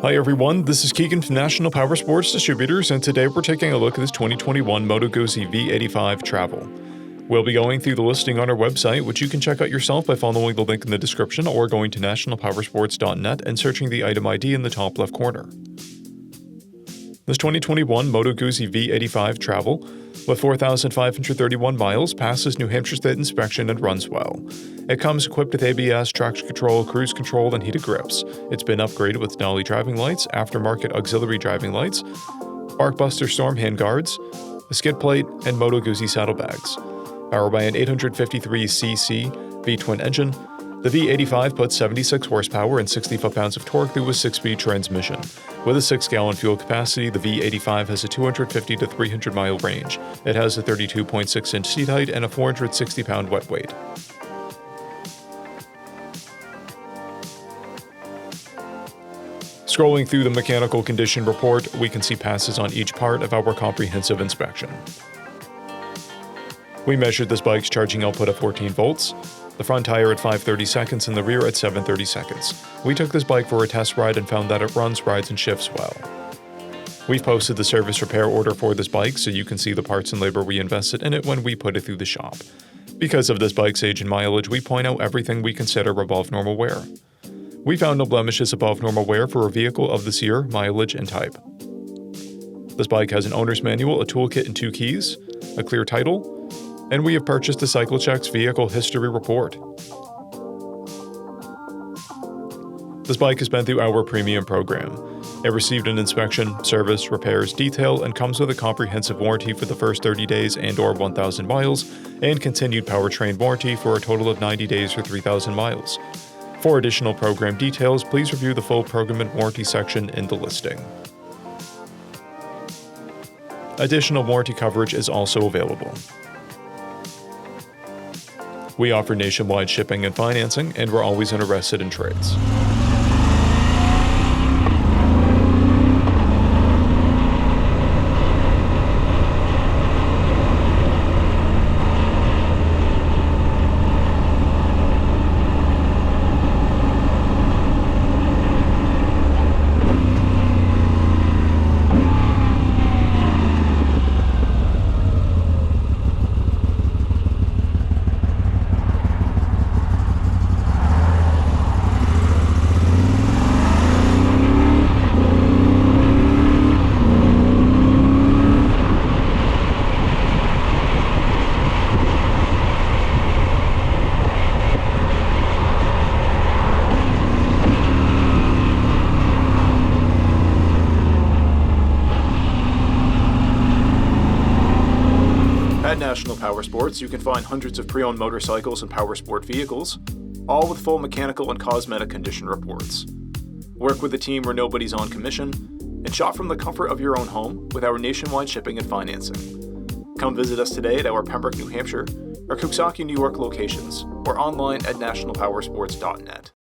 Hi everyone, this is Keegan from National Powersports Distributors, and today we're taking a look at this 2021 MOTO GUZZI V85 Travel. We'll be going through the listing on our website, which you can check out yourself by following the link in the description or going to nationalpowersports.net and searching the item ID in the top left corner. This 2021 MOTO GUZZI V85 Travel, with 4,531 miles, passes New Hampshire State inspection and runs well. It comes equipped with ABS, traction control, cruise control, and heated grips. It's been upgraded with Denali driving lights, aftermarket auxiliary driving lights, Barkbuster storm handguards, a skid plate, and MOTO GUZZI saddlebags. Powered by an 853cc V-twin engine, the V85 puts 76 horsepower and 60 foot-pounds of torque through a 6-speed transmission. With a 6-gallon fuel capacity, the V85 has a 250 to 300-mile range. It has a 32.6-inch seat height and a 460-pound wet weight. Scrolling through the mechanical condition report, we can see passes on each part of our comprehensive inspection. We measured this bike's charging output at 14 volts, the front tire at 5/30 seconds and the rear at 7/30 seconds. We took this bike for a test ride and found that it runs, rides, and shifts well. We've posted the service repair order for this bike so you can see the parts and labor we invested in it when we put it through the shop. Because of this bike's age and mileage, we point out everything we consider above normal wear. We found no blemishes above normal wear for a vehicle of this year, mileage, and type. This bike has an owner's manual, a toolkit, and 2 keys, a clear title, and we have purchased a CycleCheck's vehicle history report. This bike has been through our premium program. It received an inspection, service, repairs, detail, and comes with a comprehensive warranty for the first 30 days and/or 1,000 miles, and continued powertrain warranty for a total of 90 days or 3,000 miles. For additional program details, please review the full program and warranty section in the listing. Additional warranty coverage is also available. We offer nationwide shipping and financing, and we're always interested in trades. At National Powersports, you can find hundreds of pre-owned motorcycles and powersport vehicles, all with full mechanical and cosmetic condition reports. Work with a team where nobody's on commission, and shop from the comfort of your own home with our nationwide shipping and financing. Come visit us today at our Pembroke, New Hampshire, or Coxsackie, New York locations, or online at nationalpowersports.net.